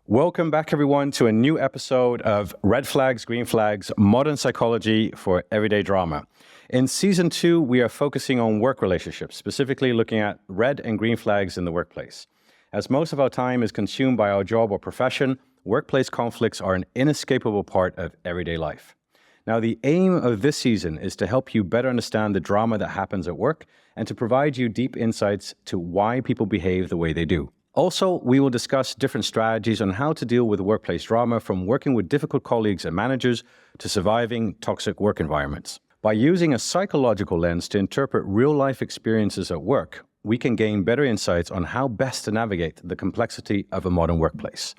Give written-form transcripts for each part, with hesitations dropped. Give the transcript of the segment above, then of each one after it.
Welcome back, everyone, to a new episode of Red Flags, Green Flags, Modern Psychology for Everyday Drama. In Season 2, we are focusing on work relationships, specifically looking at red and green flags in the workplace. As most of our time is consumed by our job or profession, workplace conflicts are an inescapable part of everyday life. Now, the aim of this season is to help you better understand the drama that happens at work and to provide you deep insights to why people behave the way they do. Also, we will discuss different strategies on how to deal with workplace drama, from working with difficult colleagues and managers to surviving toxic work environments. By using a psychological lens to interpret real-life experiences at work, we can gain better insights on how best to navigate the complexity of a modern workplace.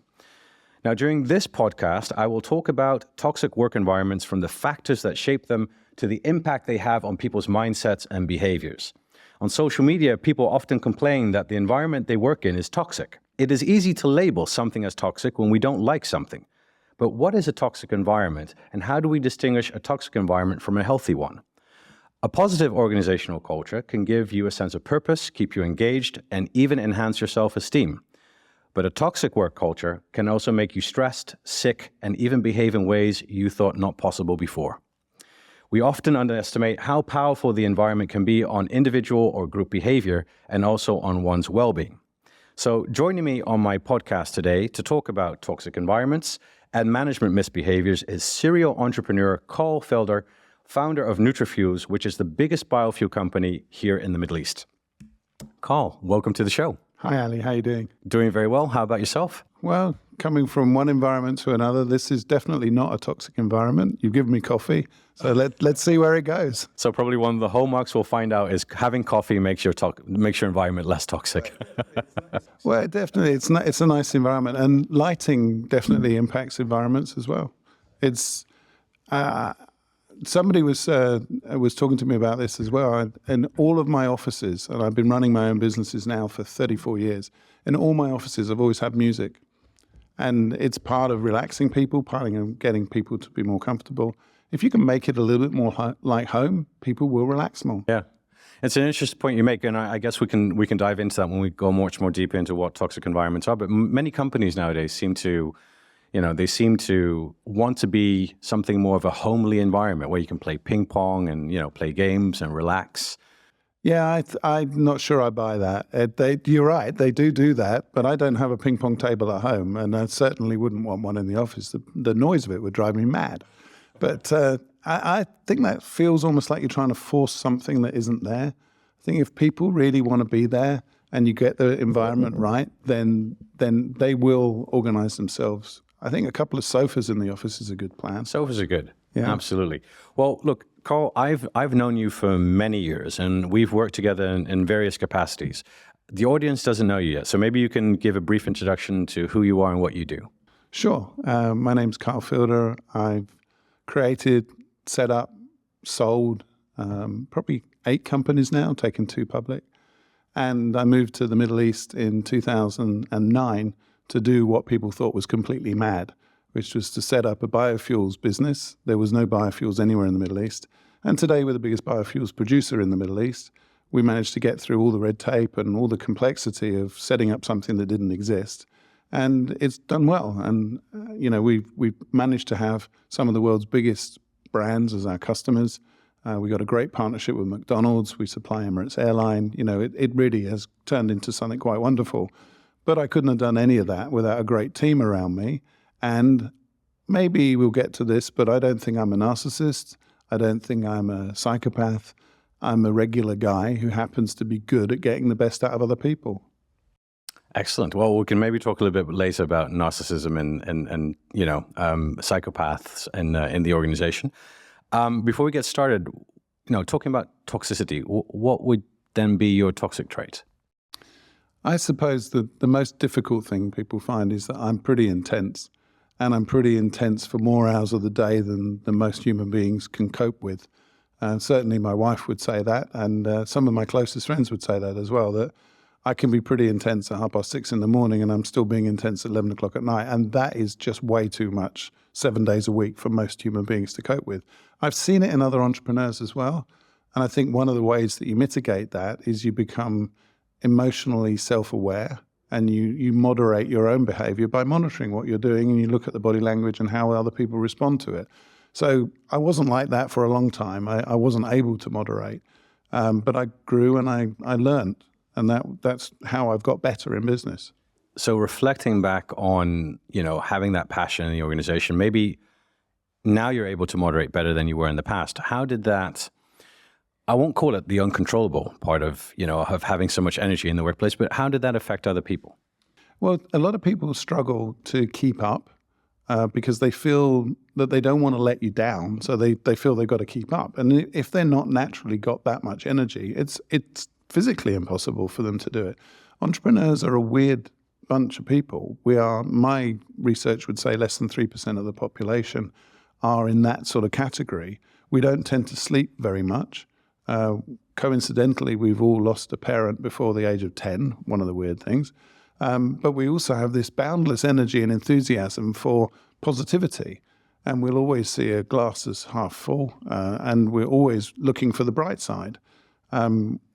Now, during this podcast, I will talk about toxic work environments, from the factors that shape them to the impact they have on people's mindsets and behaviors. On social media, people often complain that the environment they work in is toxic. It is easy to label something as toxic when we don't like something. But what is a toxic environment, and how do we distinguish a toxic environment from a healthy one? A positive organizational culture can give you a sense of purpose, keep you engaged, and even enhance your self-esteem. But a toxic work culture can also make you stressed, sick, and even behave in ways you thought not possible before. We often underestimate how powerful the environment can be on individual or group behavior, and also on one's well-being. So joining me on my podcast today to talk about toxic environments and management misbehaviors is serial entrepreneur Karl Feilder, founder of Nutrifuels, which is the biggest biofuel company here in the Middle East. Karl, welcome to the show. Hi, Ali. How are you doing? Doing very well. How about yourself? Well, coming from one environment to another, this is definitely not a toxic environment. You've given me coffee, so let's see where it goes. So probably one of the hallmarks we'll find out is having coffee makes your environment less toxic. Well, definitely, it's a nice environment, and lighting definitely impacts environments as well. It's somebody was talking to me about this as well. In all of my offices, and I've been running my own businesses now for 34 years, in all my offices I've always had music. And it's part of relaxing people, part of getting people to be more comfortable. If you can make it a little bit more like home, people will relax more. Yeah. It's an interesting point you make, and I guess we can dive into that when we go much more deep into what toxic environments are. But many companies nowadays seem to want to be something more of a homely environment where you can play ping pong and, play games and relax. Yeah, I'm not sure I buy that. You're right, they do that, but I don't have a ping pong table at home, and I certainly wouldn't want one in the office. The noise of it would drive me mad. But I think that feels almost like you're trying to force something that isn't there. I think if people really want to be there and you get the environment right, then they will organize themselves. I think a couple of sofas in the office is a good plan. Sofas are good. Yeah. Absolutely. Well, look, Karl, I've known you for many years, and we've worked together in various capacities. The audience doesn't know you yet, so maybe you can give a brief introduction to who you are and what you do. Sure. My name's Karl Feilder. I've created, set up, sold probably 8 companies now, taken 2 public. And I moved to the Middle East in 2009 to do what people thought was completely mad, which was to set up a biofuels business. There was no biofuels anywhere in the Middle East. And today we're the biggest biofuels producer in the Middle East. We managed to get through all the red tape and all the complexity of setting up something that didn't exist. And it's done well. And, we've managed to have some of the world's biggest brands as our customers. We got a great partnership with McDonald's. We supply Emirates Airline. It really has turned into something quite wonderful. But I couldn't have done any of that without a great team around me. And maybe we'll get to this, but I don't think I'm a narcissist. I don't think I'm a psychopath. I'm a regular guy who happens to be good at getting the best out of other people. Excellent. Well, we can maybe talk a little bit later about narcissism and psychopaths in the organization. Before we get started, talking about toxicity, what would then be your toxic trait? I suppose the most difficult thing people find is that I'm pretty intense, and I'm pretty intense for more hours of the day than most human beings can cope with. And certainly my wife would say that, and some of my closest friends would say that as well, that I can be pretty intense at 6:30 in the morning and I'm still being intense at 11 o'clock at night. And that is just way too much 7 days a week for most human beings to cope with. I've seen it in other entrepreneurs as well. And I think one of the ways that you mitigate that is you become emotionally self-aware and you moderate your own behavior by monitoring what you're doing, and you look at the body language and how other people respond to it. So I wasn't like that for a long time. I wasn't able to moderate, but I grew and I learned, and that's how I've got better in business. So reflecting back on, having that passion in the organization, maybe now you're able to moderate better than you were in the past. How did that, I won't call it the uncontrollable part of having so much energy in the workplace, but how did that affect other people? Well, a lot of people struggle to keep up because they feel that they don't want to let you down. So they feel they've got to keep up. And if they're not naturally got that much energy, it's physically impossible for them to do it. Entrepreneurs are a weird bunch of people. My research would say less than 3% of the population are in that sort of category. We don't tend to sleep very much. Coincidentally, we've all lost a parent before the age of 10, one of the weird things. But we also have this boundless energy and enthusiasm for positivity. And we'll always see a glass as half full, and we're always looking for the bright side,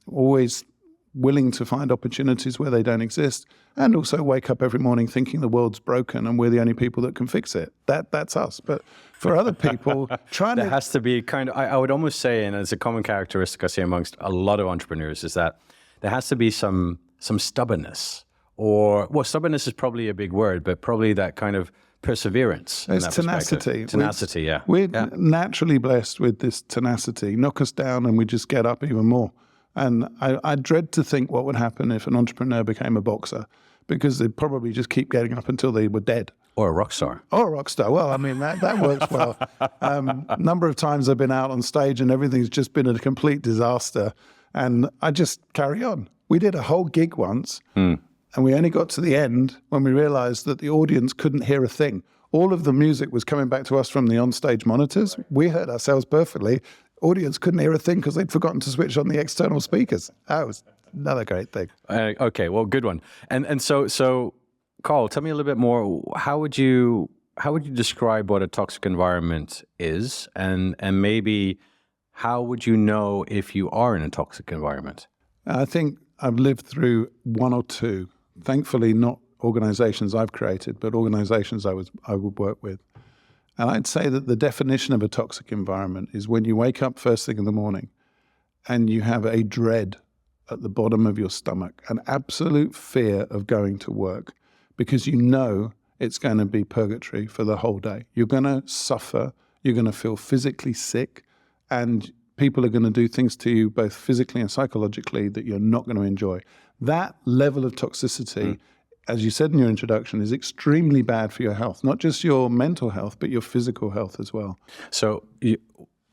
always willing to find opportunities where they don't exist, and also wake up every morning thinking the world's broken and we're the only people that can fix it. That's us. But for other people, there has to be I would almost say, and it's a common characteristic I see amongst a lot of entrepreneurs, is that there has to be some stubbornness, stubbornness is probably a big word, but probably that kind of perseverance. It's tenacity. Tenacity, yeah. We're naturally blessed with this tenacity. Knock us down and we just get up even more. And I dread to think what would happen if an entrepreneur became a boxer, because they'd probably just keep getting up until they were dead. Or a rock star. Well, I mean, that works well. Number of times I've been out on stage and everything's just been a complete disaster. And I just carry on. We did a whole gig once, and we only got to the end when we realized that the audience couldn't hear a thing. All of the music was coming back to us from the onstage monitors. We heard ourselves perfectly. Audience couldn't hear a thing because they'd forgotten to switch on the external speakers. That was another great thing. Okay, well, good one. And so, Karl, tell me a little bit more. How would you describe what a toxic environment is, and maybe how would you know if you are in a toxic environment? I think I've lived through one or two. Thankfully, not organizations I've created, but organizations I would work with. And I'd say that the definition of a toxic environment is when you wake up first thing in the morning and you have a dread at the bottom of your stomach, an absolute fear of going to work, because you know it's going to be purgatory for the whole day. You're going to suffer, you're going to feel physically sick, and people are going to do things to you both physically and psychologically that you're not going to enjoy. That level of toxicity, as you said in your introduction, is extremely bad for your health, not just your mental health, but your physical health as well. So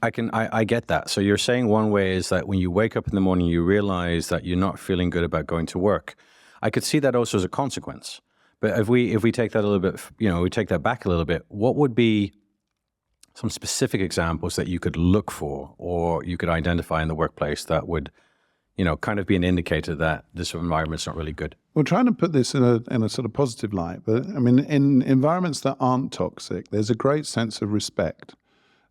I get that. So you're saying one way is that when you wake up in the morning, you realize that you're not feeling good about going to work. I could see that also as a consequence. But if we take that a little bit, we take that back a little bit, what would be some specific examples that you could look for or you could identify in the workplace that would kind of be an indicator that this environment's not really good? We're trying to put this in a sort of positive light, but I mean, in environments that aren't toxic, there's a great sense of respect.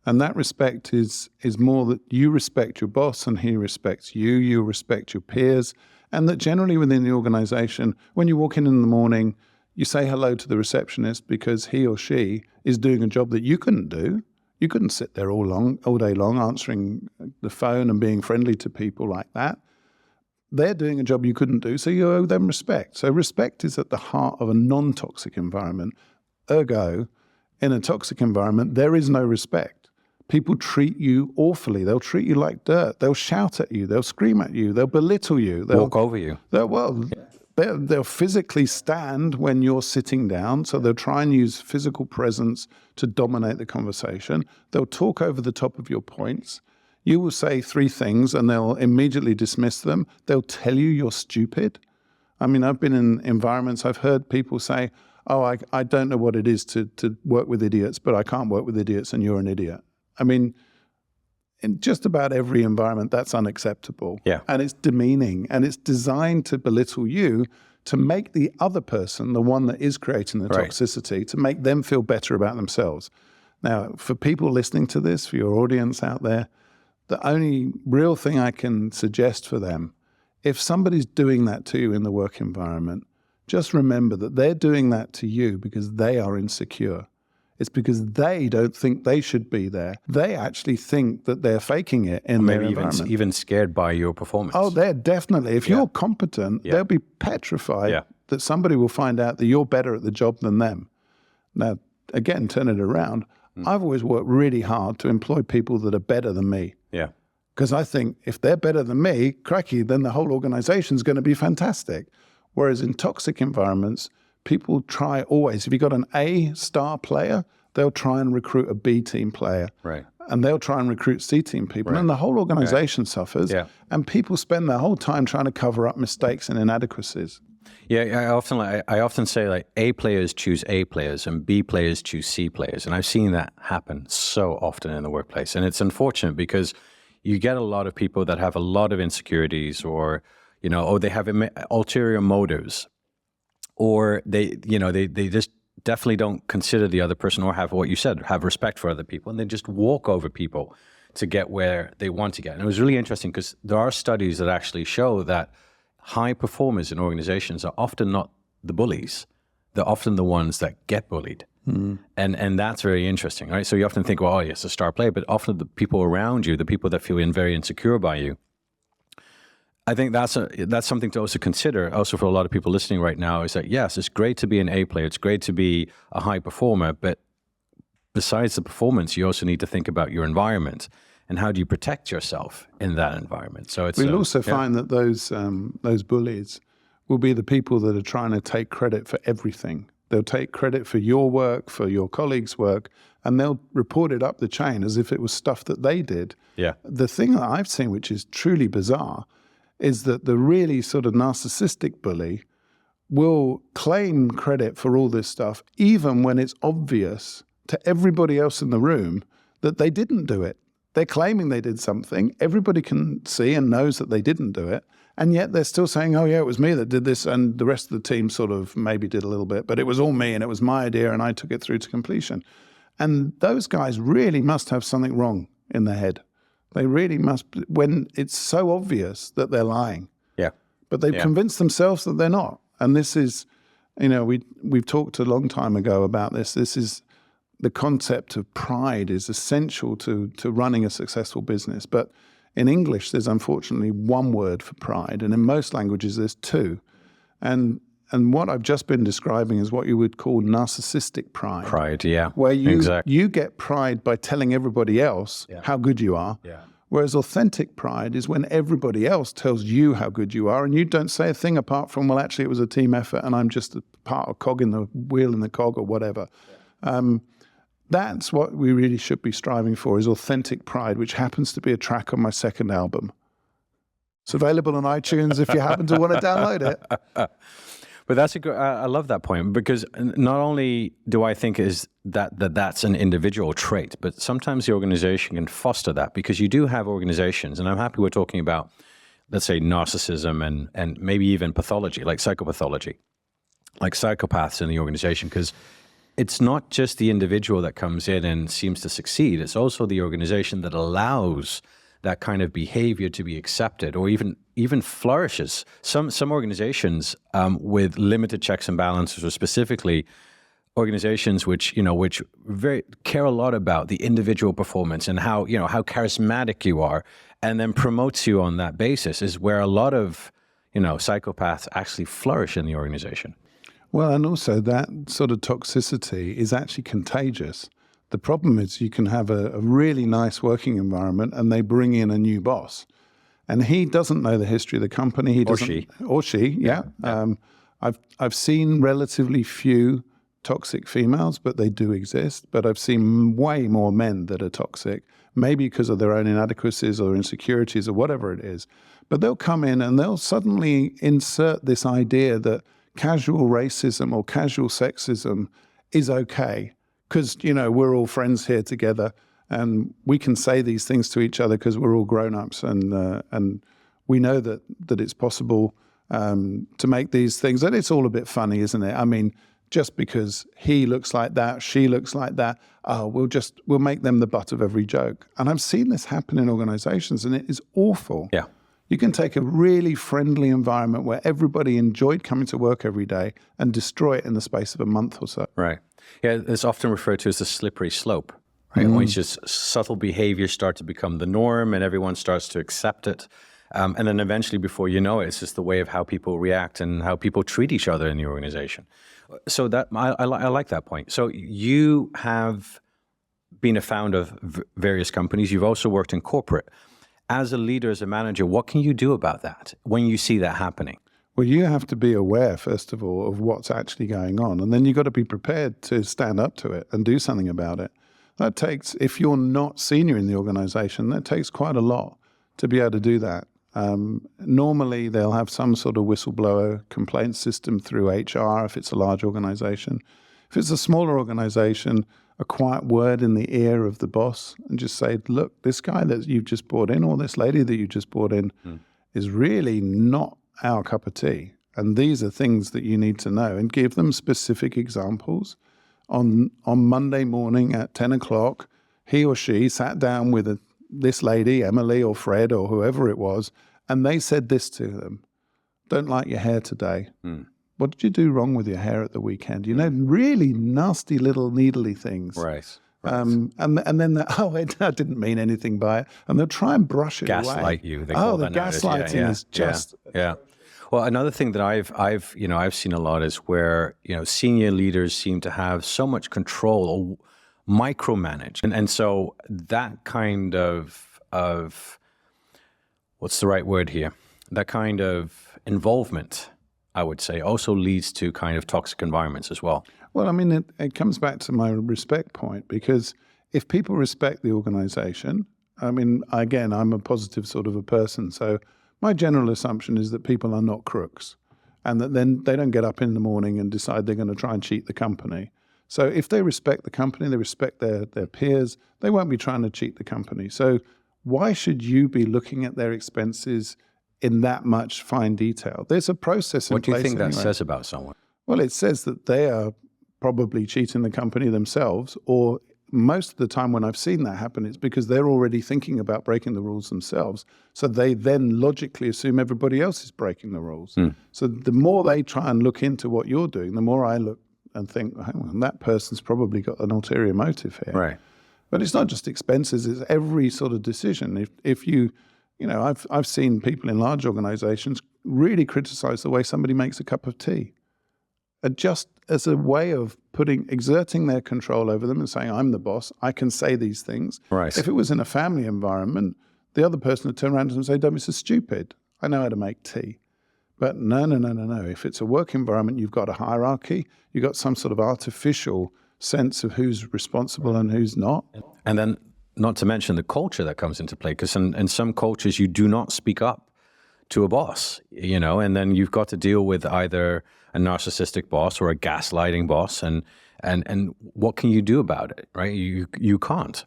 And that respect is more that you respect your boss and he respects you, you respect your peers, and that generally within the organization, when you walk in the morning, you say hello to the receptionist because he or she is doing a job that you couldn't do. You couldn't sit there all day long answering the phone and being friendly to people like that. They're doing a job you couldn't do, so you owe them respect. So respect is at the heart of a non-toxic environment. Ergo, in a toxic environment, there is no respect. People treat you awfully. They'll treat you like dirt. They'll shout at you. They'll scream at you. They'll belittle you. They'll walk over you. They'll physically stand when you're sitting down. So they'll try and use physical presence to dominate the conversation. They'll talk over the top of your points. You will say three things and they'll immediately dismiss them. They'll tell you you're stupid. I mean, I've been in environments, I've heard people say, oh, I don't know what it is to work with idiots, but I can't work with idiots and you're an idiot. I mean, in just about every environment, that's unacceptable. Yeah. And it's demeaning and it's designed to belittle you, to make the other person, the one that is creating the toxicity, to make them feel better about themselves. Now, for people listening to this, for your audience out there, the only real thing I can suggest for them, if somebody's doing that to you in the work environment, just remember that they're doing that to you because they are insecure. It's because they don't think they should be there. They actually think that they're faking it in their environment. Even scared by your performance. Oh, they're definitely. If you're competent, they'll be petrified that somebody will find out that you're better at the job than them. Now, again, turn it around. I've always worked really hard to employ people that are better than me. Yeah. Because I think if they're better than me, cracky, then the whole organization's going to be fantastic. Whereas in toxic environments, people try always, if you've got an A-star player, they'll try and recruit a B-team player. Right. And they'll try and recruit C-team people. Right. And the whole organization suffers. Yeah. And people spend their whole time trying to cover up mistakes and inadequacies. Yeah, I often say, like, A players choose A players and B players choose C players. And I've seen that happen so often in the workplace. And it's unfortunate because you get a lot of people that have a lot of insecurities, or, you know, or they have ulterior motives, or they just definitely don't consider the other person, or have what you said, have respect for other people, and they just walk over people to get where they want to get. And it was really interesting because there are studies that actually show that high performers in organizations are often not the bullies. They're often the ones that get bullied. And that's very interesting, right? So you often think, well, oh, yes, a star player, but often the people around you, the people that feel very insecure by you, I think that's something to also consider, also for a lot of people listening right now, is that, yes, it's great to be an A player, it's great to be a high performer, but besides the performance, you also need to think about your environment and how do you protect yourself in that environment. So it's we'll also find that those bullies will be the people that are trying to take credit for everything. They'll take credit for your work, for your colleagues' work, and they'll report it up the chain as if it was stuff that they did. Yeah. The thing that I've seen, which is truly bizarre, is that the really sort of narcissistic bully will claim credit for all this stuff, even when it's obvious to everybody else in the room that they didn't do it. They're claiming they did something. Everybody can see and knows that they didn't do it. And yet they're still saying, oh, yeah, it was me that did this. And the rest of the team sort of maybe did a little bit. But it was all me, and it was my idea, and I took it through to completion. And those guys really must have something wrong in their head. They really must, when it's so obvious that they're lying. Yeah. But they've convinced themselves that they're not. And this is, you know, we've talked a long time ago about this. This is the concept of pride is essential to running a successful business. But in English, there's unfortunately one word for pride. And in most languages, there's two. And what I've just been describing is what you would call narcissistic pride. Pride, yeah. Where you get pride by telling everybody else how good you are. Yeah. Whereas authentic pride is when everybody else tells you how good you are and you don't say a thing apart from, well, actually, it was a team effort and I'm just a part of cog in the wheel in the cog or whatever. Yeah. That's what we really should be striving for, is authentic pride, which happens to be a track on my second album. It's available on iTunes if you happen to want to download it. But that's a good, I love that point, because not only do I think is that's an individual trait, but sometimes the organization can foster that, because you do have organizations, and I'm happy we're talking about, let's say, narcissism and maybe even pathology, like psychopathology, like psychopaths in the organization, because it's not just the individual that comes in and seems to succeed. It's also the organization that allows that kind of behavior to be accepted, or even flourishes. Some organizations with limited checks and balances, or specifically organizations which very care a lot about the individual performance and how charismatic you are, and then promotes you on that basis, is where a lot of psychopaths actually flourish in the organization. Well, and also that sort of toxicity is actually contagious. The problem is you can have a really nice working environment and they bring in a new boss and he doesn't know the history of the company. Or she, yeah. I've seen relatively few toxic females, but they do exist. But I've seen way more men that are toxic, maybe because of their own inadequacies or insecurities or whatever it is. But they'll come in and they'll suddenly insert this idea that casual racism or casual sexism is okay because, we're all friends here together and we can say these things to each other because we're all grown-ups and we know that it's possible to make these things, and it's all a bit funny, isn't it? I mean, just because he looks like that, she looks like that, we'll make them the butt of every joke. And I've seen this happen in organizations and it is awful. Yeah. You can take a really friendly environment where everybody enjoyed coming to work every day and destroy it in the space of a month or so. Right. Yeah, it's often referred to as the slippery slope, right? When just subtle behaviors start to become the norm and everyone starts to accept it. And then eventually, before you know it, it's just the way of how people react and how people treat each other in the organization. So that I like that point. So you have been a founder of various companies. You've also worked in corporate. As a leader, as a manager, what can you do about that when you see that happening? Well, you have to be aware, first of all, of what's actually going on. And then you've got to be prepared to stand up to it and do something about it. That takes, if you're not senior in the organization, that takes quite a lot to be able to do that. Normally, they'll have some sort of whistleblower complaint system through HR if it's a large organization. If it's a smaller organization, a quiet word in the ear of the boss and just say, look, this guy that you've just brought in or this lady that you just brought in is really not our cup of tea. And these are things that you need to know, and give them specific examples. On Monday morning at 10 o'clock, he or she sat down with this lady, Emily or Fred or whoever it was, and they said this to them: don't like your hair today. What did you do wrong with your hair at the weekend? You know, really nasty little needly things. Right. And then I didn't mean anything by it. And they'll try and brush it away. Gaslight you. They Oh, call the that nowadays. gaslighting is just... Yeah. Well, another thing that I've seen a lot is where, senior leaders seem to have so much control or micromanage. And so that kind of what's the right word here? That kind of involvement, I would say, also leads to kind of toxic environments as well. Well, I mean, it comes back to my respect point, because if people respect the organization, I mean, again, I'm a positive sort of a person. So my general assumption is that people are not crooks, and that then they don't get up in the morning and decide they're going to try and cheat the company. So if they respect the company, they respect their peers, they won't be trying to cheat the company. So why should you be looking at their expenses in that much fine detail? There's a process in place. What do you think that anyway. says about someone? Well, it says that they are probably cheating the company themselves, or most of the time when I've seen that happen, it's because they're already thinking about breaking the rules themselves. So they then logically assume everybody else is breaking the rules. So the more they try and look into what you're doing, the more I look and think, hang on, that person's probably got an ulterior motive here. Right. But it's not just expenses, it's every sort of decision. If you know, I've seen people in large organizations really criticize the way somebody makes a cup of tea. Just as a way of exerting their control over them and saying, I'm the boss, I can say these things. Right. If it was in a family environment, the other person would turn around and say, don't be so stupid. I know how to make tea. But no. If it's a work environment, you've got a hierarchy, you've got some sort of artificial sense of who's responsible and who's not. And then not to mention the culture that comes into play, because in some cultures you do not speak up to a boss, and then you've got to deal with either a narcissistic boss or a gaslighting boss, and what can you do about it, right? You can't.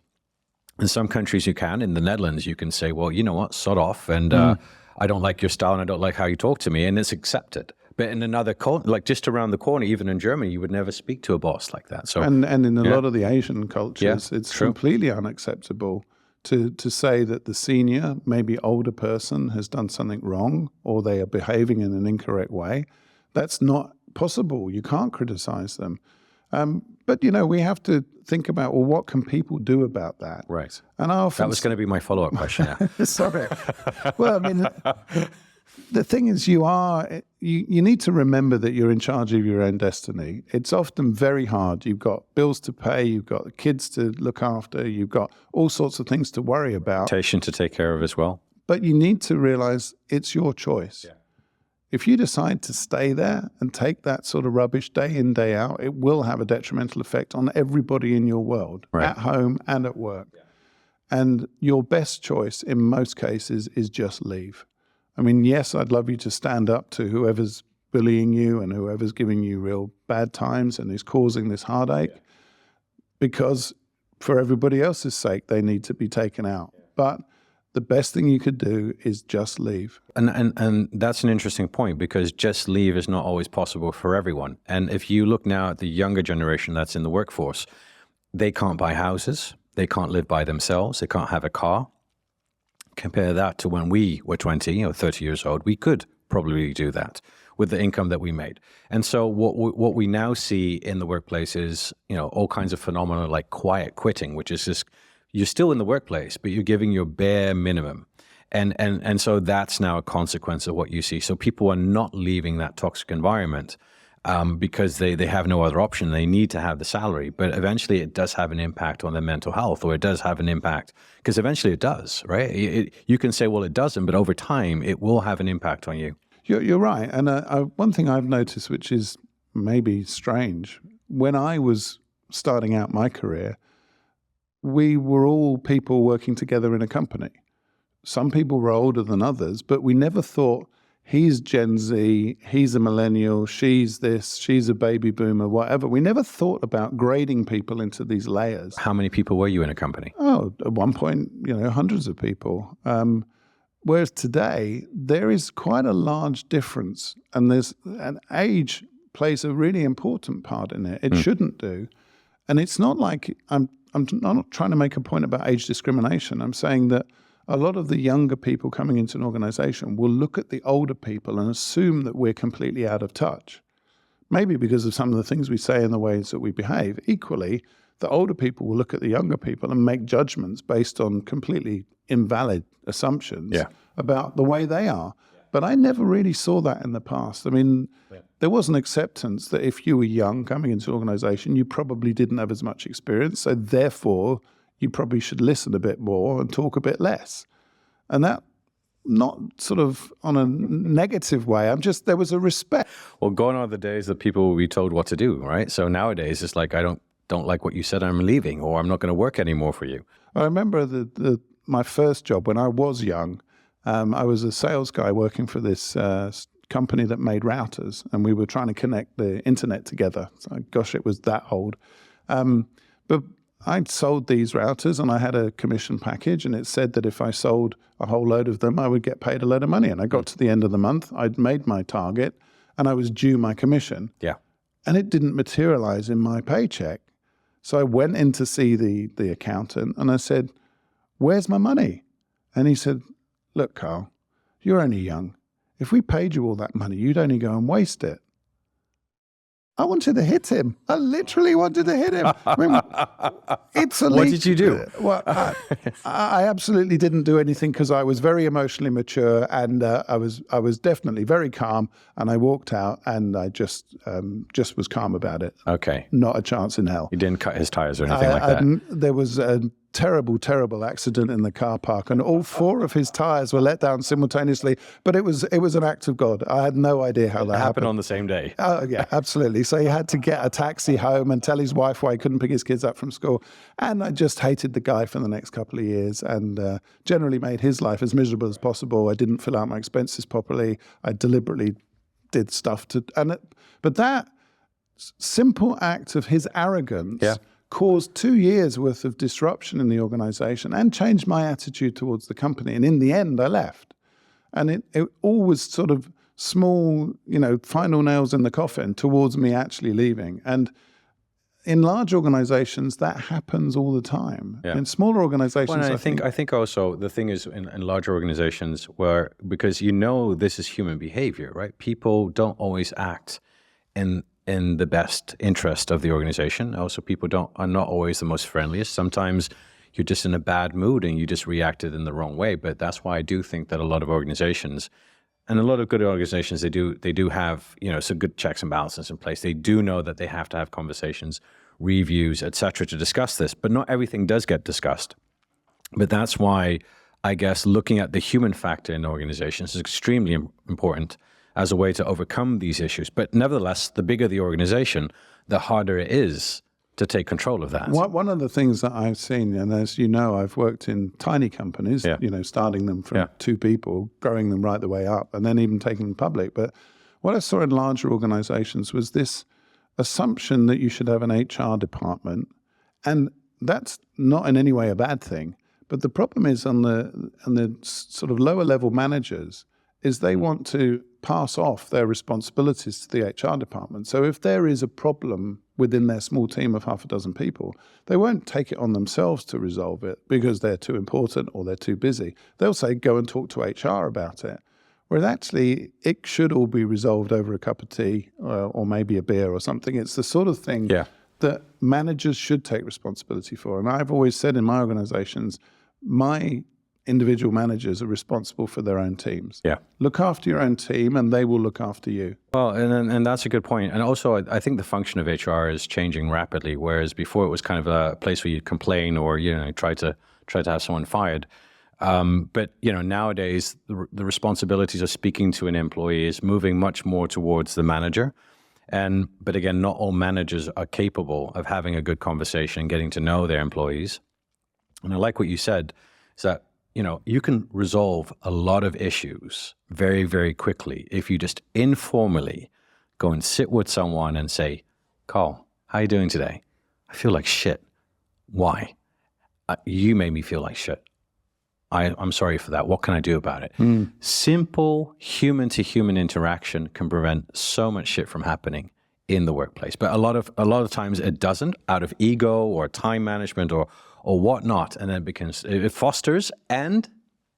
In some countries you can. In the Netherlands you can say, well, you know what, sod off, and I don't like your style and I don't like how you talk to me, and it's accepted. But in another culture, like just around the corner, even in Germany, you would never speak to a boss like that. So and in a lot of the Asian cultures, it's completely unacceptable to say that the senior, maybe older person has done something wrong, or they are behaving in an incorrect way. That's not possible. You can't criticize them. But, we have to think about, well, what can people do about that? Right. And I often... That was going to be my follow-up question. Yeah. Sorry. Well, I mean, the thing is, you need to remember that you're in charge of your own destiny. It's often very hard. You've got bills to pay, you've got kids to look after, you've got all sorts of things to worry about. Reputation to take care of as well. But you need to realize it's your choice. Yeah. If you decide to stay there and take that sort of rubbish day in, day out, it will have a detrimental effect on everybody in your world, at home and at work. Yeah. And your best choice in most cases is just leave. I mean, yes, I'd love you to stand up to whoever's bullying you and whoever's giving you real bad times and is causing this heartache, because for everybody else's sake, they need to be taken out. Yeah. But the best thing you could do is just leave. And that's an interesting point, because just leave is not always possible for everyone. And if you look now at the younger generation that's in the workforce, they can't buy houses, they can't live by themselves, they can't have a car. compare that to when we were 20 or 30 years old, we could probably do that with the income that we made. And so what we now see in the workplace is, all kinds of phenomena like quiet quitting, which is just, you're still in the workplace, but you're giving your bare minimum. And so that's now a consequence of what you see. So people are not leaving that toxic environment because they have no other option. They need to have the salary, but eventually it does have an impact on their mental health, or it does have an impact, because eventually it does, right? You can say, well, it doesn't, but over time it will have an impact on you. You're right. And one thing I've noticed, which is maybe strange, when I was starting out my career, we were all people working together in a company. Some people were older than others, but we never thought, he's Gen Z, he's a millennial, she's this, she's a baby boomer, whatever. We never thought about grading people into these layers. How many people were you in a company? Oh, at one point, hundreds of people. Whereas today, there is quite a large difference, and age plays a really important part in it. It shouldn't do. And it's not like, I'm not trying to make a point about age discrimination. I'm saying that a lot of the younger people coming into an organization will look at the older people and assume that we're completely out of touch. Maybe because of some of the things we say and the ways that we behave. Equally, the older people will look at the younger people and make judgments based on completely invalid assumptions about the way they are. But I never really saw that in the past. I mean, there was an acceptance that if you were young coming into an organization, you probably didn't have as much experience. So therefore, you probably should listen a bit more and talk a bit less. And that, not sort of on a negative way, there was a respect. Well, gone are the days that people will be told what to do, right? So nowadays it's like, I don't like what you said, I'm leaving, or I'm not going to work anymore for you. I remember my first job when I was young. I was a sales guy working for this company that made routers, and we were trying to connect the internet together. So, gosh, it was that old. But I'd sold these routers, and I had a commission package, and it said that if I sold a whole load of them, I would get paid a load of money. And I got to the end of the month, I'd made my target, and I was due my commission. Yeah. And it didn't materialize in my paycheck. So I went in to see the accountant, and I said, "Where's my money?" And he said, "Look, Karl, you're only young. If we paid you all that money, you'd only go and waste it." I wanted to hit him. I literally wanted to hit him. I mean, what did you do? Well, I absolutely didn't do anything because I was very emotionally mature, and I was definitely very calm. And I walked out, and I just was calm about it. Okay. Not a chance in hell. You didn't cut his tires or anything like that? There was a terrible accident in the car park, and all 4 of his tires were let down simultaneously. But it was an act of God. I had no idea how that happened. On the same day. Oh yeah, absolutely. So he had to get a taxi home and tell his wife why he couldn't pick his kids up from school. And I just hated the guy for the next couple of years, and generally made his life as miserable as possible. I didn't fill out my expenses properly. I deliberately did stuff but that simple act of his arrogance caused 2 years worth of disruption in the organization and changed my attitude towards the company. And in the end, I left. And it all was sort of small, final nails in the coffin towards me actually leaving. And in large organizations, that happens all the time. Yeah. In smaller organizations, well, I think also the thing is in larger organizations because this is human behavior, right? People don't always act in the best interest of the organization. Also, people are not always the most friendliest. Sometimes you're just in a bad mood and you just reacted in the wrong way. But that's why I do think that a lot of organizations, and a lot of good organizations, they do have some good checks and balances in place. They do know that they have to have conversations, reviews, etc., to discuss this. But not everything does get discussed. But that's why I guess looking at the human factor in organizations is extremely important as a way to overcome these issues. But nevertheless, the bigger the organization, the harder it is to take control of that. One of the things that I've seen, and as you know, I've worked in tiny companies, starting them from 2 people, growing them right the way up, and then even taking them public. But what I saw in larger organizations was this assumption that you should have an HR department. And that's not in any way a bad thing. But the problem is on the sort of lower level managers is they want to pass off their responsibilities to the HR department. So if there is a problem within their small team of half a dozen people, they won't take it on themselves to resolve it because they're too important or they're too busy. They'll say, go and talk to HR about it. Whereas actually, it should all be resolved over a cup of tea or maybe a beer or something. It's the sort of thing that managers should take responsibility for. And I've always said in my organizations, my individual managers are responsible for their own teams. Look after your own team and they will look after you. Well, and that's a good point. And also, I think the function of HR is changing rapidly, whereas before it was kind of a place where you complain or, try to have someone fired. But, nowadays, the responsibilities of speaking to an employee is moving much more towards the manager. But again, not all managers are capable of having a good conversation and getting to know their employees. And I like what you said, is that, you can resolve a lot of issues very, very quickly if you just informally go and sit with someone and say, Karl, how are you doing today? I feel like shit. Why? You made me feel like shit. I'm sorry for that. What can I do about it? Simple human-to-human interaction can prevent so much shit from happening in the workplace. But a lot of times it doesn't, out of ego or time management or whatnot, and then it fosters, and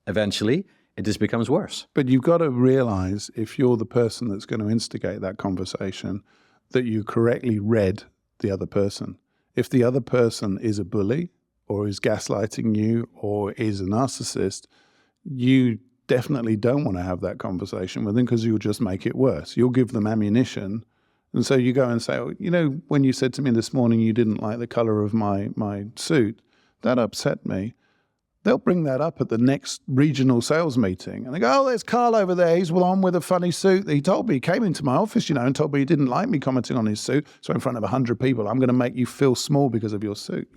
eventually it just becomes worse. But you've got to realize, if you're the person that's going to instigate that conversation, that you correctly read the other person. If the other person is a bully or is gaslighting you or is a narcissist, you definitely don't want to have that conversation with them because you'll just make it worse. You'll give them ammunition. And so you go and say, when you said to me this morning you didn't like the color of my suit, that upset me. They'll bring that up at the next regional sales meeting. And they go, there's Karl over there. He's on with a funny suit. He told me, he came into my office, and told me he didn't like me commenting on his suit. So in front of 100 people, I'm going to make you feel small because of your suit.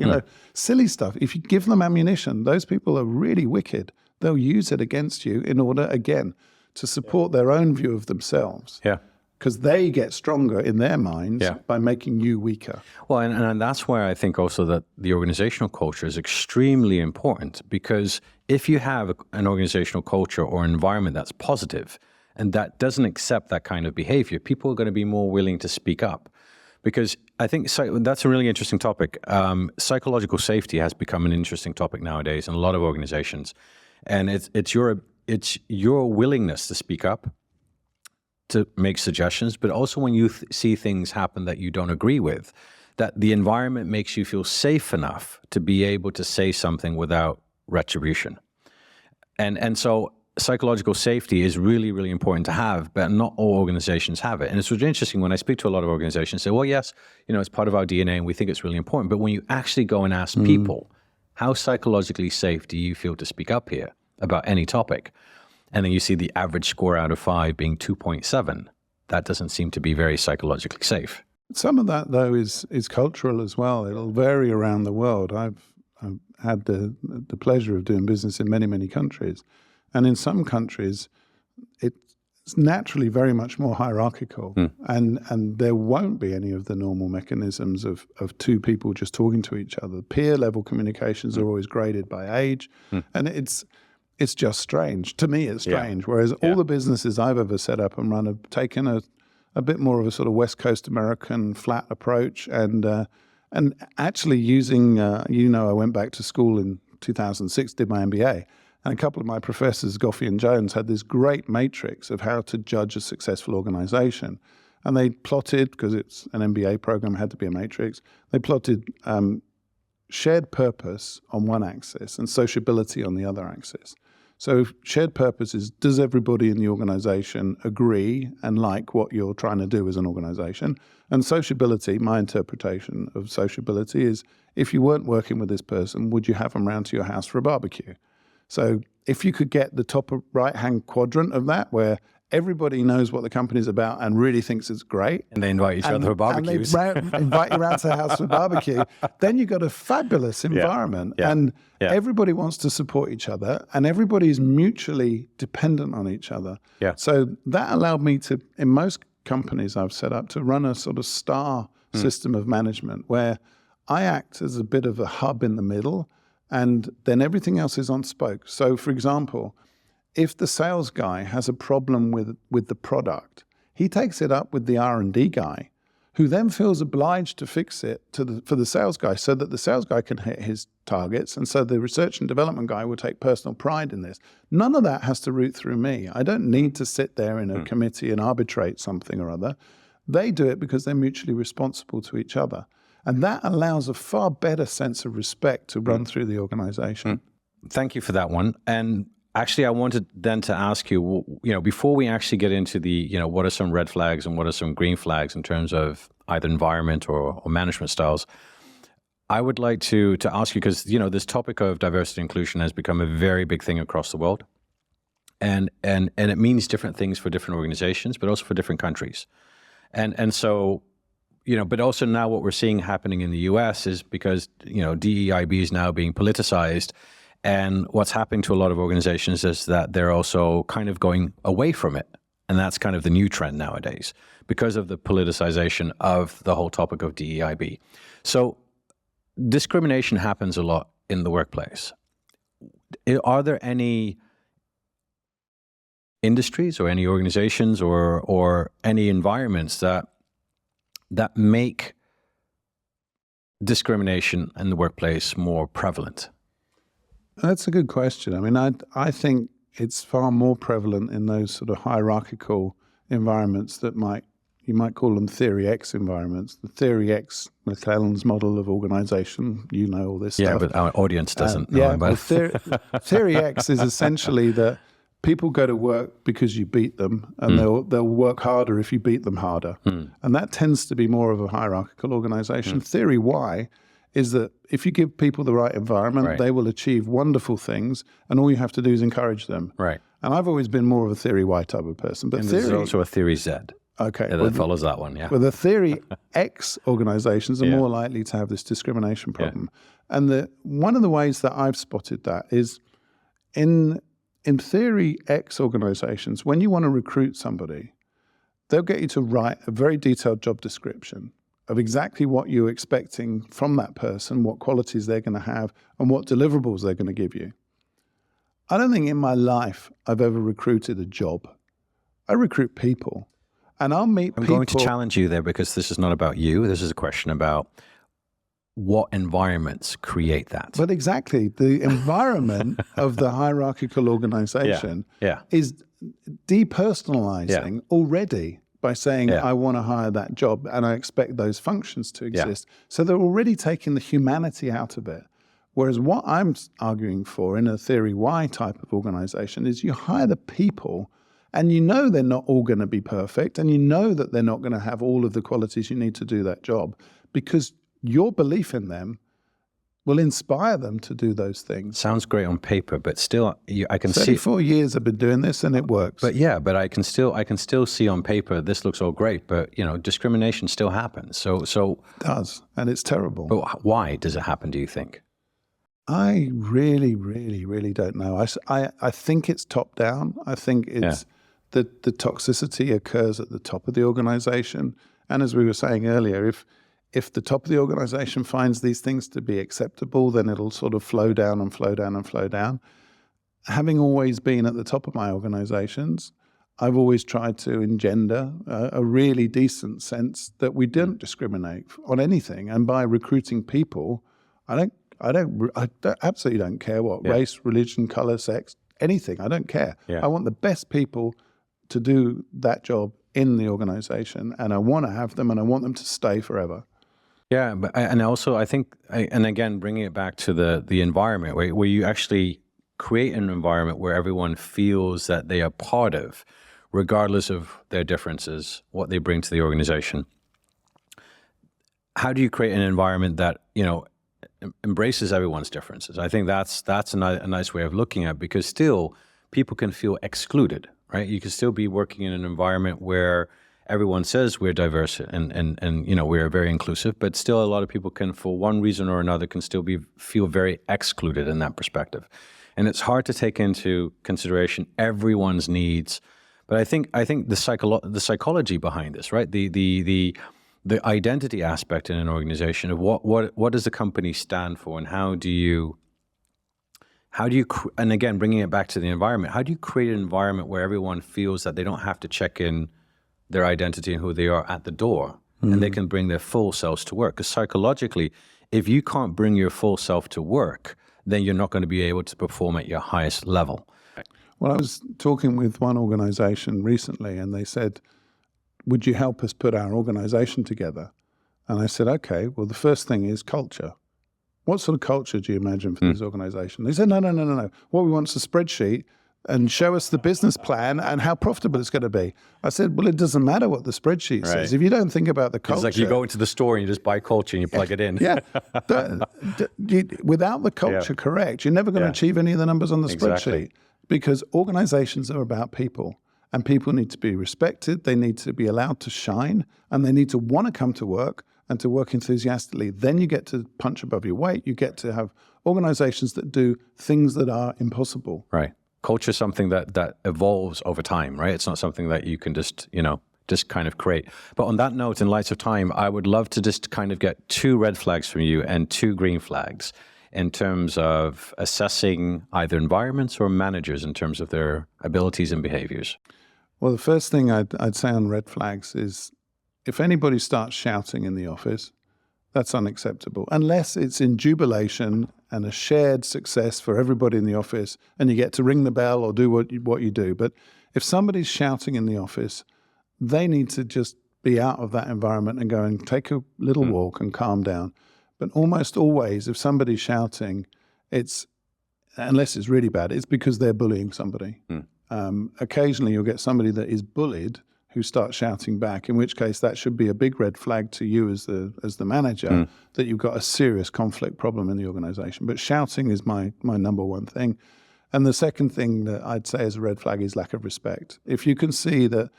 Silly stuff. If you give them ammunition, those people are really wicked. They'll use it against you in order, again, to support their own view of themselves. Because they get stronger in their minds by making you weaker. Well, and that's why I think also that the organizational culture is extremely important, because if you have an organizational culture or environment that's positive and that doesn't accept that kind of behavior, people are going to be more willing to speak up. Because I think that's a really interesting topic. Psychological safety has become an interesting topic nowadays in a lot of organizations. And it's your willingness to speak up, to make suggestions, but also when you see things happen that you don't agree with, that the environment makes you feel safe enough to be able to say something without retribution. And so psychological safety is really, really important to have, but not all organizations have it. And it's really interesting when I speak to a lot of organizations, say, well, yes, it's part of our DNA and we think it's really important. But when you actually go and ask people, how psychologically safe do you feel to speak up here about any topic? And then you see the average score out of 5 being 2.7. That doesn't seem to be very psychologically safe. Some of that, though, is cultural as well. It'll vary around the world. I've had the pleasure of doing business in many, many countries. And in some countries, it's naturally very much more hierarchical. And there won't be any of the normal mechanisms of two people just talking to each other. Peer level communications are always graded by age. And it's just strange. To me, it's strange. Whereas all the businesses I've ever set up and run have taken a bit more of a sort of West Coast American flat approach, and actually using, I went back to school in 2006, did my MBA, and a couple of my professors, Goffey and Jones, had this great matrix of how to judge a successful organization. And they plotted, because it's an MBA program, it had to be a matrix, they plotted shared purpose on one axis and sociability on the other axis. So shared purpose is, does everybody in the organization agree and like what you're trying to do as an organization? And sociability, my interpretation of sociability is, if you weren't working with this person, would you have them round to your house for a barbecue? So if you could get the top right-hand quadrant of that, where everybody knows what the company's about and really thinks it's great. And they invite each other for barbecues. And they invite you around to the house for barbecue. Then you've got a fabulous environment. And everybody wants to support each other and everybody is mutually dependent on each other. So that allowed me to, in most companies I've set up, to run a sort of star system of management where I act as a bit of a hub in the middle and then everything else is on spoke. So for example, if the sales guy has a problem with the product, he takes it up with the R&D guy who then feels obliged to fix it for the sales guy so that the sales guy can hit his targets. And so the research and development guy will take personal pride in this. None of that has to root through me. I don't need to sit there in a committee and arbitrate something or other. They do it because they're mutually responsible to each other. And that allows a far better sense of respect to run through the organization. Thank you for that one. And actually, I wanted then to ask you, before we actually get into the, what are some red flags and what are some green flags in terms of either environment or management styles, I would like to ask you, because, this topic of diversity and inclusion has become a very big thing across the world. And it means different things for different organizations, but also for different countries. And so, but also now what we're seeing happening in the US is because, DEIB is now being politicized. And what's happening to a lot of organizations is that they're also kind of going away from it. And that's kind of the new trend nowadays because of the politicization of the whole topic of DEIB. So discrimination happens a lot in the workplace. Are there any industries or any organizations or any environments that make discrimination in the workplace more prevalent? That's a good question. I mean, I think it's far more prevalent in those sort of hierarchical environments that you might call them Theory X environments. The Theory X, McClelland's model of organization, all this stuff. Yeah, but our audience doesn't know about it. Theory X is essentially that people go to work because you beat them, and they'll work harder if you beat them harder. And that tends to be more of a hierarchical organization. Theory Y is that if you give people the right environment, they will achieve wonderful things, and all you have to do is encourage them. Right. And I've always been more of a Theory Y type of person. But there's also a Theory Z. Okay. That follows that one, yeah. Well, the Theory X organizations are more likely to have this discrimination problem. Yeah. And one of the ways that I've spotted that is in Theory X organizations, when you want to recruit somebody, they'll get you to write a very detailed job description of exactly what you're expecting from that person, what qualities they're going to have, and what deliverables they're going to give you. I don't think in my life I've ever recruited a job. I recruit people, and I'll meet people. I'm going to challenge you there because this is not about you. This is a question about what environments create that. But exactly, the environment of the hierarchical organization is depersonalizing already. By saying, I want to hire that job and I expect those functions to exist. So they're already taking the humanity out of it. Whereas what I'm arguing for in a Theory Y type of organization is you hire the people and they're not all going to be perfect, and that they're not going to have all of the qualities you need to do that job, because your belief in them will inspire them to do those things. Sounds great on paper, but still, I can see 34 years I've been doing this, and it works. But I can still see on paper this looks all great, but discrimination still happens. So it does, and it's terrible. But why does it happen? Do you think? I really, really, really don't know. I think it's top down. I think it's the toxicity occurs at the top of the organization, and as we were saying earlier, if the top of the organization finds these things to be acceptable, then it'll sort of flow down and flow down and flow down. Having always been at the top of my organizations, I've always tried to engender a really decent sense that we don't discriminate on anything. And by recruiting people, I absolutely don't care what race, religion, color, sex, anything. I don't care. I want the best people to do that job in the organization, and I want to have them, and I want them to stay forever. Yeah, and also I think, and again, bringing it back to the environment, where you actually create an environment where everyone feels that they are part of, regardless of their differences, what they bring to the organization. How do you create an environment that, embraces everyone's differences? I think that's a nice way of looking at it, because still people can feel excluded, right? You can still be working in an environment where everyone says we're diverse and we're very inclusive, but still a lot of people can, for one reason or another, can still feel very excluded in that perspective. And it's hard to take into consideration everyone's needs. But I think the psychology behind this, right? The identity aspect in an organization of what does the company stand for, and how do you and again, bringing it back to the environment, how do you create an environment where everyone feels that they don't have to check in their identity and who they are at the door, and they can bring their full selves to work. Because psychologically, if you can't bring your full self to work, then you're not going to be able to perform at your highest level. Well, I was talking with one organization recently, and they said, would you help us put our organization together? And I said, okay, well, the first thing is culture. What sort of culture do you imagine for this organization? They said, no. What we want is a spreadsheet and show us the business plan and how profitable it's going to be. I said, well, it doesn't matter what the spreadsheet says. If you don't think about the culture. It's like you go into the store and you just buy culture and you plug it in. Yeah. Without the culture correct, you're never going to achieve any of the numbers on the spreadsheet, because organizations are about people, and people need to be respected. They need to be allowed to shine, and they need to want to come to work and to work enthusiastically. Then you get to punch above your weight. You get to have organizations that do things that are impossible. Right. Culture is something that evolves over time, right? It's not something that you can just kind of create. But on that note, in light of time, I would love to just kind of get 2 red flags from you and 2 green flags in terms of assessing either environments or managers in terms of their abilities and behaviors. Well, the first thing I'd say on red flags is if anybody starts shouting in the office, that's unacceptable, unless it's in jubilation and a shared success for everybody in the office, and you get to ring the bell or do what you do. But if somebody's shouting in the office, they need to just be out of that environment and go and take a little walk and calm down. But almost always, if somebody's shouting, unless it's really bad, it's because they're bullying somebody. Occasionally, you'll get somebody that is bullied who starts shouting back, in which case that should be a big red flag to you as the manager that you've got a serious conflict problem in the organization. But shouting is my number one thing. And the second thing that I'd say as a red flag is lack of respect. If you can see that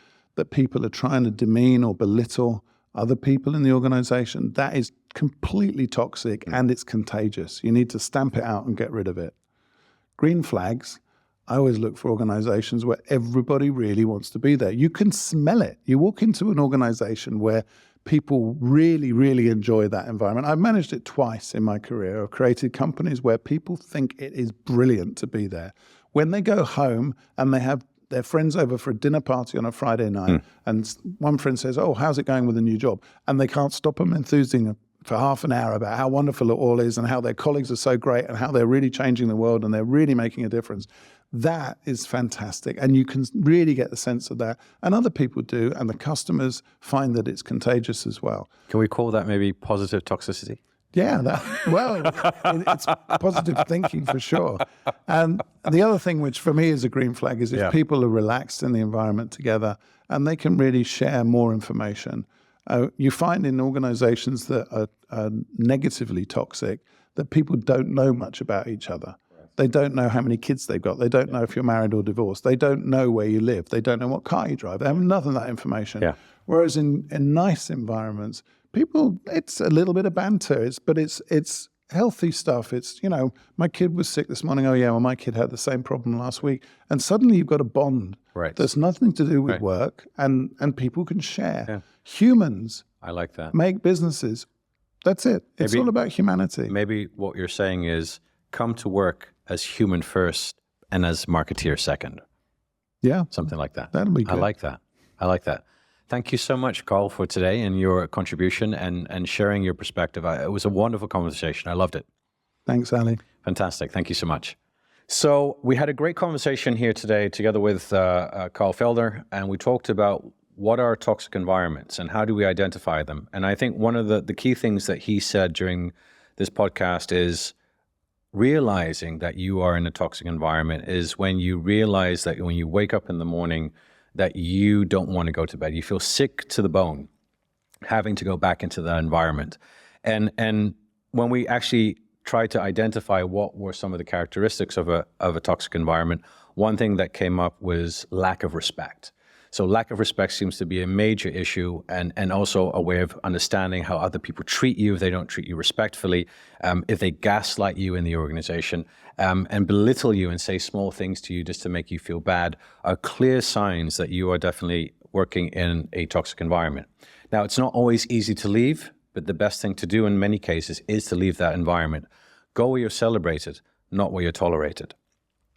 people are trying to demean or belittle other people in the organization, that is completely toxic and it's contagious. You need to stamp it out and get rid of it. Green flags, I always look for organizations where everybody really wants to be there. You can smell it. You walk into an organization where people really, really enjoy that environment. I've managed it twice in my career. I've created companies where people think it is brilliant to be there. When they go home and they have their friends over for a dinner party on a Friday night, and one friend says, oh, how's it going with the new job? And they can't stop them enthusing for half an hour about how wonderful it all is and how their colleagues are so great and how they're really changing the world and they're really making a difference. That is fantastic. And you can really get the sense of that. And other people do. And the customers find that it's contagious as well. Can we call that maybe positive toxicity? Yeah, it's positive thinking for sure. And the other thing, which for me is a green flag, is if people are relaxed in the environment together and they can really share more information. You find in organizations that are negatively toxic that people don't know much about each other. They don't know how many kids they've got. They don't know if you're married or divorced. They don't know where you live. They don't know what car you drive. They have none of that information. Yeah. Whereas in nice environments, people, it's a little bit of banter, but it's healthy stuff. It's, my kid was sick this morning. Oh yeah, well, my kid had the same problem last week. And suddenly you've got a bond that's nothing to do with work, and people can share. Yeah. Humans, I like that, make businesses. That's it. It's all about humanity. Maybe what you're saying is come to work as human first and as marketeer second. Yeah. Something like that. That'll be good. I like that. Thank you so much, Karl, for today and your contribution and sharing your perspective. It was a wonderful conversation. I loved it. Thanks, Ali. Fantastic. Thank you so much. So we had a great conversation here today together with Karl Feilder, and we talked about what are toxic environments and how do we identify them. And I think one of the key things that he said during this podcast is realizing that you are in a toxic environment is when you realize that when you wake up in the morning that you don't want to go to bed. You feel sick to the bone having to go back into that environment. And when we actually tried to identify what were some of the characteristics of a toxic environment, one thing that came up was lack of respect. So lack of respect seems to be a major issue, and also a way of understanding how other people treat you if they don't treat you respectfully, if they gaslight you in the organization, and belittle you and say small things to you just to make you feel bad, are clear signs that you are definitely working in a toxic environment. Now, it's not always easy to leave, but the best thing to do in many cases is to leave that environment. Go where you're celebrated, not where you're tolerated.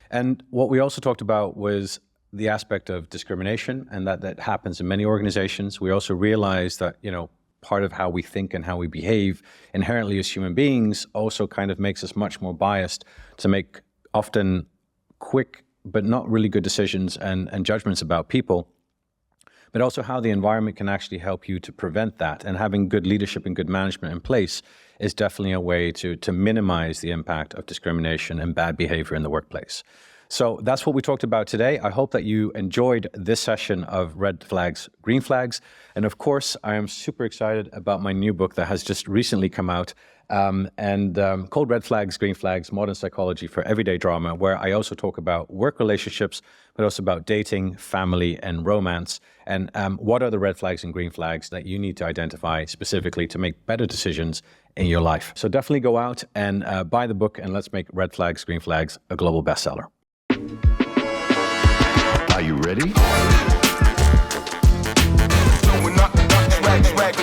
And what we also talked about was the aspect of discrimination, and that happens in many organizations. We also realize that, part of how we think and how we behave inherently as human beings also kind of makes us much more biased to make often quick but not really good decisions and judgments about people, but also how the environment can actually help you to prevent that. And having good leadership and good management in place is definitely a way to minimize the impact of discrimination and bad behavior in the workplace. So that's what we talked about today. I hope that you enjoyed this session of Red Flags, Green Flags. And of course, I am super excited about my new book that has just recently come out called Red Flags, Green Flags, Modern Psychology for Everyday Drama, where I also talk about work relationships, but also about dating, family, and romance. And what are the red flags and green flags that you need to identify specifically to make better decisions in your life. So definitely go out and buy the book, and let's make Red Flags, Green Flags a global bestseller. Are you ready? No, we're not, swag, swag,